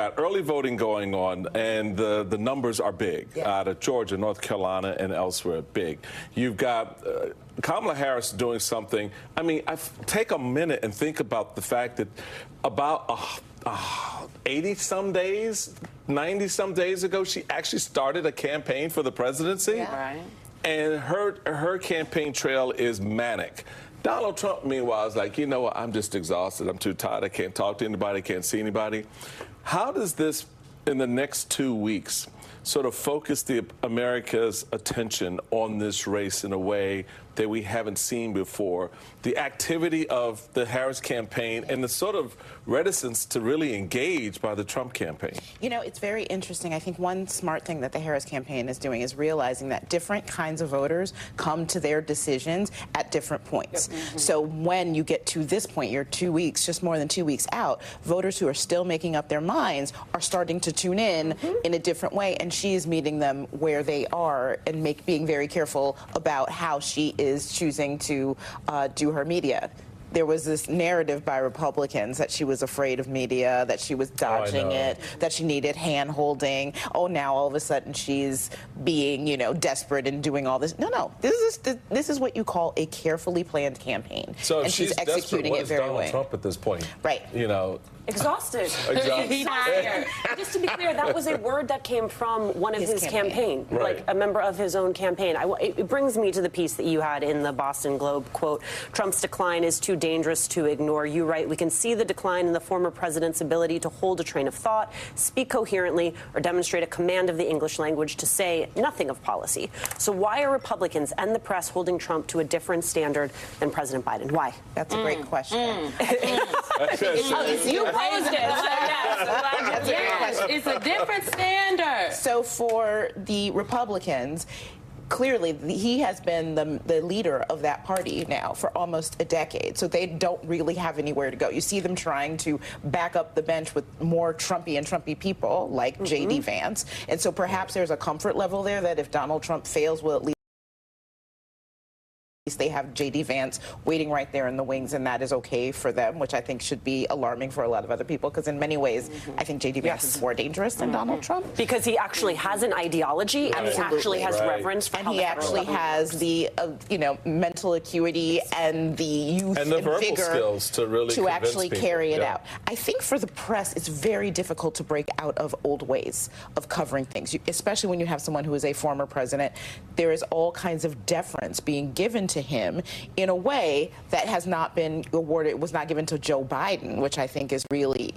got early voting going on, and the numbers are big out of Georgia, North Carolina, and elsewhere. Big. You've got Kamala Harris doing something. I mean, take a minute and think about the fact that about 80-some days, 90-some days ago, she actually started a campaign for the presidency. Yeah. Right. And her campaign trail is manic. Donald Trump, meanwhile, is like, you know what, I'm just exhausted. I'm too tired. I can't talk to anybody, can't see anybody. How does this, in the next 2 weeks, sort of focus America's attention on this race in a way that we haven't seen before? The activity of the Harris campaign and the sort of reticence to really engage by the Trump campaign. You know, it's very interesting. I think one smart thing that the Harris campaign is doing is realizing that different kinds of voters come to their decisions at different points. Yep. Mm-hmm. So when you get to this point, you're 2 weeks, just more than 2 weeks out, voters who are still making up their minds are starting to tune in a different way, and she is meeting them where they are and being very careful about how she is choosing to do her media. There was this narrative by Republicans that she was afraid of media, that she was dodging it, that she needed hand-holding. Oh, now all of a sudden she's being, you know, desperate and doing all this. No. This is what you call a carefully planned campaign. So and she's executing it very well. Donald Trump at this point? Right. You know. Exhausted. Exhausted. Just to be clear, that was a word that came from one of his campaign, right. Like a member of his own campaign. It brings me to the piece that you had in the Boston Globe, quote, Trump's decline is too dangerous to ignore. You write, we can see the decline in the former president's ability to hold a train of thought, speak coherently, or demonstrate a command of the English language to say nothing of policy. So why are Republicans and the press holding Trump to a different standard than President Biden? Why? That's a great question. You posed it. That's a great question. It's a different standard. So for the Republicans, clearly, he has been the leader of that party now for almost a decade, so they don't really have anywhere to go. You see them trying to back up the bench with more Trumpy people like J.D. Vance, and so perhaps there's a comfort level there that if Donald Trump fails, will at least they have J.D. Vance waiting right there in the wings, and that is okay for them, which I think should be alarming for a lot of other people, because in many ways, I think J.D. Vance is more dangerous than Donald Trump. Because he actually has an ideology, and he actually has reverence for and he actually has the, mental acuity and the youth and the verbal vigor skills to really actually people. carry it out. I think for the press, it's very difficult to break out of old ways of covering things, especially when you have someone who is a former president. There is all kinds of deference being given to him in a way that has not been awarded, was not given to Joe Biden, which I think is really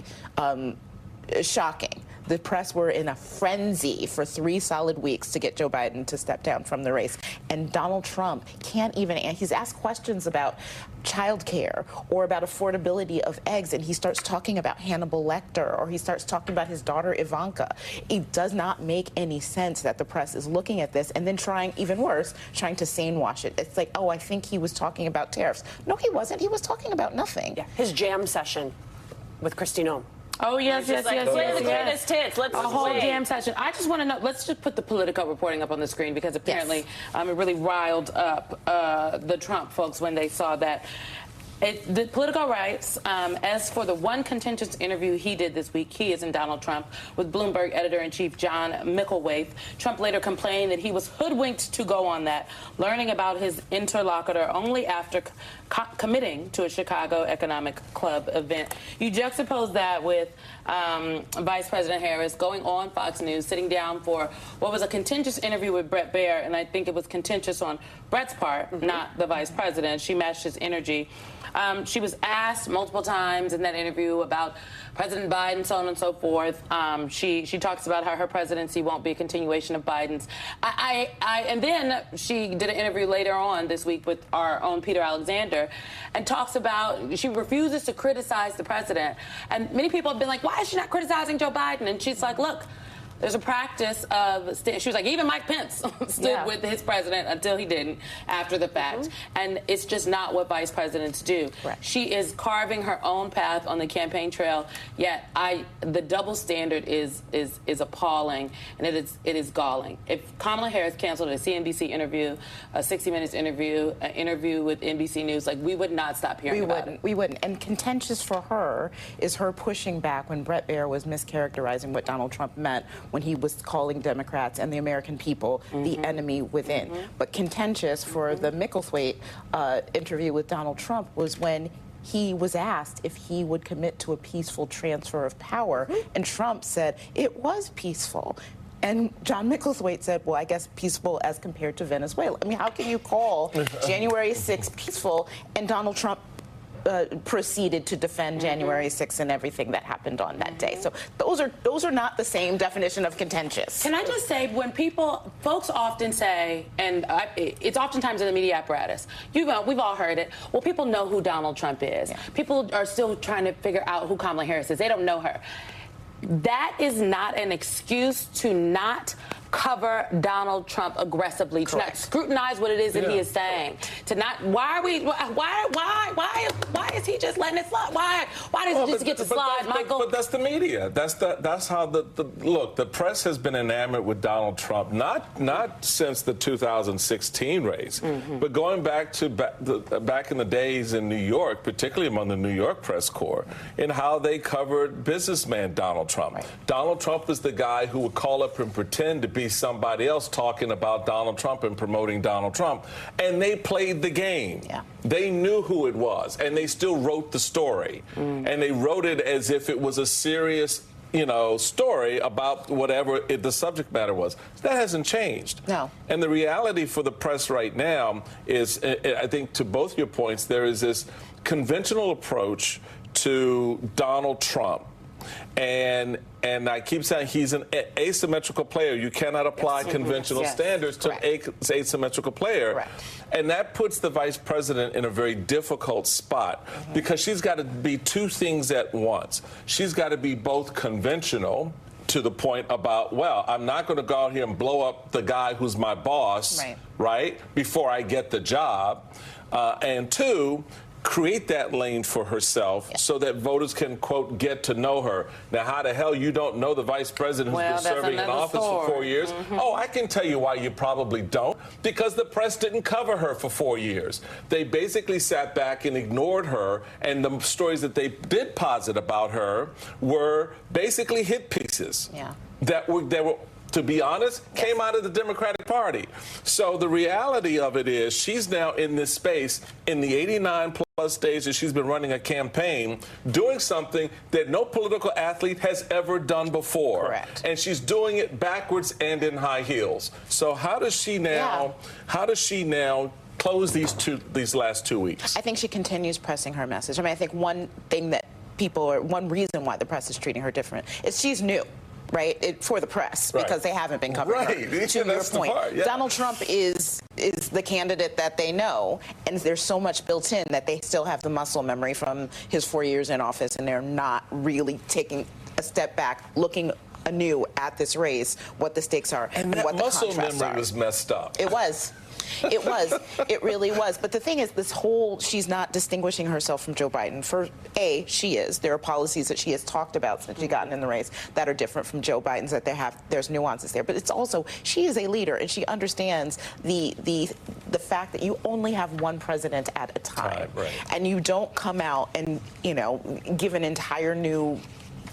shocking. The press were in a frenzy for 3 solid weeks to get Joe Biden to step down from the race. And Donald Trump can't even, he's asked questions about child care or about affordability of eggs, and he starts talking about Hannibal Lecter, or he starts talking about his daughter Ivanka. It does not make any sense that the press is looking at this and then trying, even worse, trying to sane wash it. It's like, oh, I think he was talking about tariffs. No, he wasn't. He was talking about nothing. Yeah. His jam session with Kristi Noem. Oh, yes. Play the greatest hits. Let's a whole jam session. I just want to know, let's just put the Politico reporting up on the screen, because apparently it really riled up the Trump folks when they saw that. The Politico writes, as for the one contentious interview he did this week, he is in Donald Trump, with Bloomberg editor-in-chief John Mickelwaith. Trump later complained that he was hoodwinked to go on that, learning about his interlocutor only after committing to a Chicago Economic Club event. You juxtapose that with Vice President Harris going on Fox News, sitting down for what was a contentious interview with Bret Baier, and I think it was contentious on Bret's part, not the vice president. She matched his energy. She was asked multiple times in that interview about President Biden, so on and so forth. She talks about how her presidency won't be a continuation of Biden's. And then she did an interview later on this week with our own Peter Alexander, and talks about she refuses to criticize the president. And many people have been like, why is she not criticizing Joe Biden? And she's like, look, there's a practice of, she was like, even Mike Pence stood with his president until he didn't after the fact. And it's just not what vice presidents do. Correct. She is carving her own path on the campaign trail, yet the double standard is appalling, and it is galling. If Kamala Harris canceled a CNBC interview, a 60 Minutes interview, an interview with NBC News, like, we would not stop hearing about it. We wouldn't. And contentious for her is her pushing back when Bret Baier was mischaracterizing what Donald Trump meant when he was calling Democrats and the American people the enemy within. But contentious for the Micklethwait interview with Donald Trump was when he was asked if he would commit to a peaceful transfer of power, and Trump said it was peaceful. And John Micklethwait said, well, I guess peaceful as compared to Venezuela. I mean, how can you call January 6th peaceful? And Donald Trump proceeded to defend January 6th and everything that happened on that day. So those are not the same definition of contentious. Can I just say, when folks often say, and it's oftentimes in the media apparatus, we've all heard it, well, people know who Donald Trump is. Yeah. People are still trying to figure out who Kamala Harris is. They don't know her. That is not an excuse to not cover Donald Trump aggressively, to not scrutinize what it is that he is saying, to not. Why is he just letting it slide? Why does it just get to slide, Michael? But that's the media. That's how look. The press has been enamored with Donald Trump, not since the 2016 race, but going back to back in the days in New York, particularly among the New York press corps, in how they covered businessman Donald Trump. Right. Donald Trump is the guy who would call up and pretend to be somebody else talking about Donald Trump and promoting Donald Trump. And they played the game. Yeah. They knew who it was, and they still wrote the story. And they wrote it as if it was a serious, story about whatever the subject matter was. That hasn't changed. No. And the reality for the press right now is, I think to both your points, there is this conventional approach to Donald Trump. And I keep saying he's an asymmetrical player. You cannot apply conventional standards to an asymmetrical player. Correct. And that puts the vice president in a very difficult spot because she's got to be two things at once. She's got to be both conventional to the point about, well, I'm not going to go out here and blow up the guy who's my boss, right, before I get the job. And two, create that lane for herself so that voters can, quote, get to know her. Now, how the hell you don't know the vice president who's been serving in office for 4 years? Oh, I can tell you why you probably don't. Because the press didn't cover her for 4 years. They basically sat back and ignored her, and the stories that they did posit about her were basically hit pieces that were to be honest, came out of the Democratic Party. So the reality of it is she's now in this space in the 89-plus days that she's been running a campaign, doing something that no political athlete has ever done before. Correct. And she's doing it backwards and in high heels. So how does she now close these last 2 weeks? I think she continues pressing her message. I mean, I think one reason why the press is treating her different is she's new. Right, for the press, because they haven't been covering her. To your point, Donald Trump is the candidate that they know, and there's so much built in that they still have the muscle memory from his 4 years in office, and they're not really taking a step back, looking anew at this race, what the stakes are, and what the contrasts are. Muscle memory was messed up. It was. It was. It really was. But the thing is, she's not distinguishing herself from Joe Biden. For she is. There are policies that she has talked about since she gotten in the race that are different from Joe Biden's, that there's nuances there. But it's also, she is a leader, and she understands the fact that you only have one president at a time. And you don't come out and, give an entire new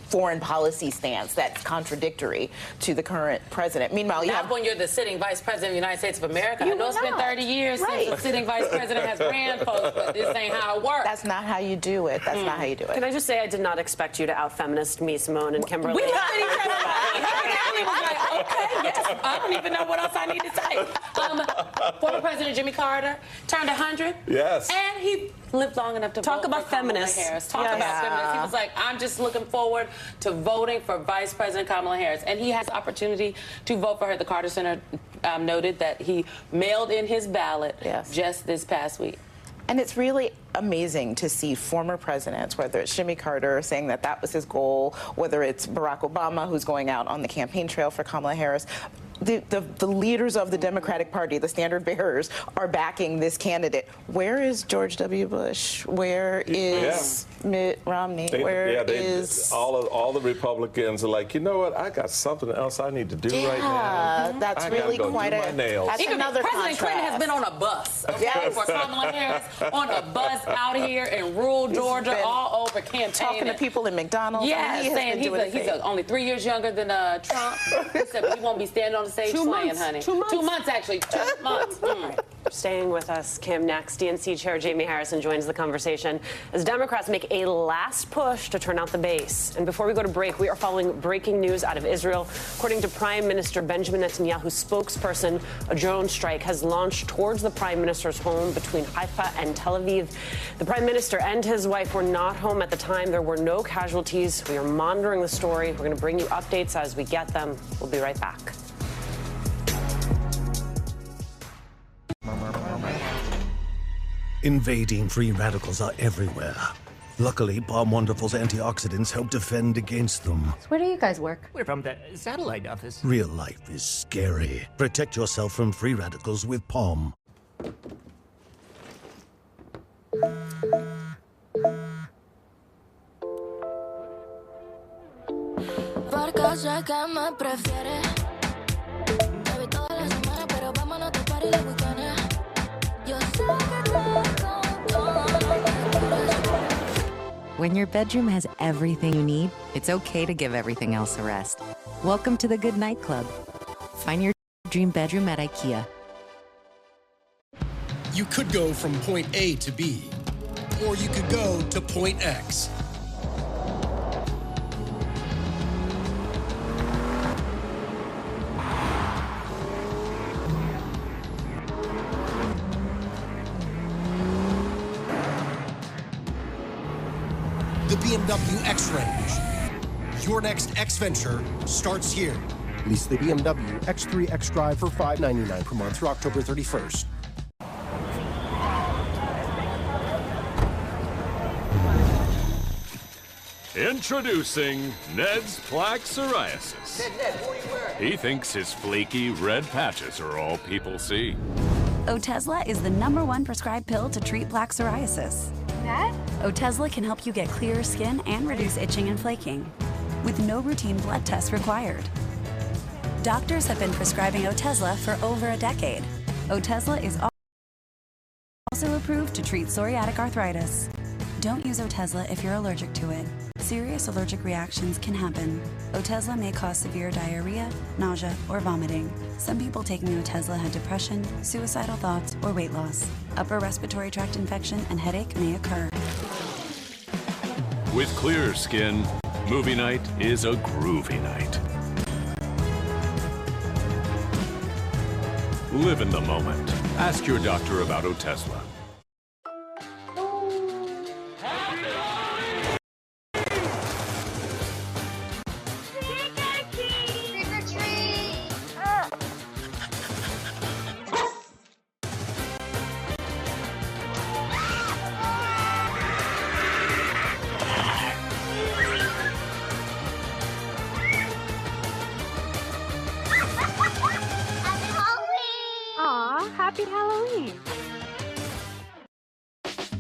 foreign policy stance that's contradictory to the current president. Meanwhile, when you're the sitting vice president of the United States of America. I know it's been 30 years since the sitting vice president has ran folks, but this ain't how it works. That's not how you do it. That's not how you do it. Can I just say I did not expect you to out-feminist me, Simone, and Kimberly. We looked at each other and was like, okay, yes, I don't even know what else I need to say. Former President Jimmy Carter turned 100. Yes. And he lived long enough to talk vote about for Kamala feminists. Harris. Talk about feminists. He was like, I'm just looking forward to voting for Vice President Kamala Harris. And he has the opportunity to vote for her. The Carter Center noted that he mailed in his ballot just this past week. And it's really amazing to see former presidents, whether it's Jimmy Carter saying that that was his goal, whether it's Barack Obama who's going out on the campaign trail for Kamala Harris. The leaders of the Democratic Party, the standard bearers, are backing this candidate. Where is George W. Bush? Where is Mitt Romney? All the Republicans are like, you know what? I got something else I need to do right now. That's really quite my nails. That's Even another President contrast. Clinton has been on a bus for Kamala Harris, on a bus out here in rural Georgia, all over campaigning. Talking to people in McDonald's. Yeah, saying he's only 3 years younger than Trump. He said he won't be standing on the stage slaying, honey. 2 months. 2 months, actually. 2 months. Staying with us, Kim, next, DNC Chair Jamie Harrison joins the conversation as Democrats make a last push to turn out the base. And before we go to break, we are following breaking news out of Israel. According to Prime Minister Benjamin Netanyahu's spokesperson, a drone strike has launched towards the Prime Minister's home between Haifa and Tel Aviv. The Prime Minister and his wife were not home at the time. There were no casualties. We are monitoring the story. We're going to bring you updates as we get them. We'll be right back. Invading free radicals are everywhere. Luckily, Palm Wonderful's antioxidants help defend against them. Where do you guys work? We're from the satellite office. Real life is scary. Protect yourself from free radicals with Palm. When your bedroom has everything you need, it's okay to give everything else a rest. Welcome to the Good Night Club. Find your dream bedroom at IKEA. You could go from point A to B, or you could go to point X. The BMW X-Range. Your next X venture starts here. Lease the BMW X3 xDrive for $599 per month through October 31st. Introducing Ned's Plaque Psoriasis. Ned, what are you wearing? He thinks his flaky red patches are all people see. Otezla is the #1 prescribed pill to treat plaque psoriasis. Dad? Otezla can help you get clearer skin and reduce itching and flaking, with no routine blood tests required. Doctors have been prescribing Otezla for over a decade. Otezla is also approved to treat psoriatic arthritis. Don't use Otezla if you're allergic to it. Serious allergic reactions can happen. Otezla may cause severe diarrhea, nausea, or vomiting. Some people taking Otezla had depression, suicidal thoughts, or weight loss. Upper respiratory tract infection and headache may occur. With clear skin, movie night is a groovy night. Live in the moment. Ask your doctor about Otezla. Happy Halloween.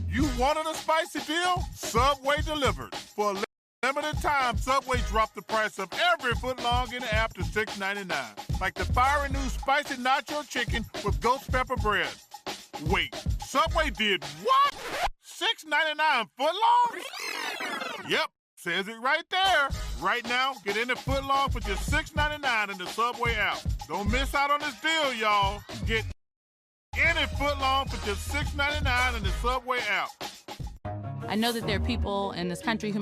You wanted a spicy deal? Subway delivered. For a limited time, Subway dropped the price of every footlong in the app to $6.99. Like the fiery new spicy nacho chicken with ghost pepper bread. Wait, Subway did what? $6.99 footlong? Yep, says it right there. Right now, get any footlong for just $6.99 in the Subway app. Don't miss out on this deal, y'all. Get any footlong for just $6.99 in the Subway app. I know that there are people in this country who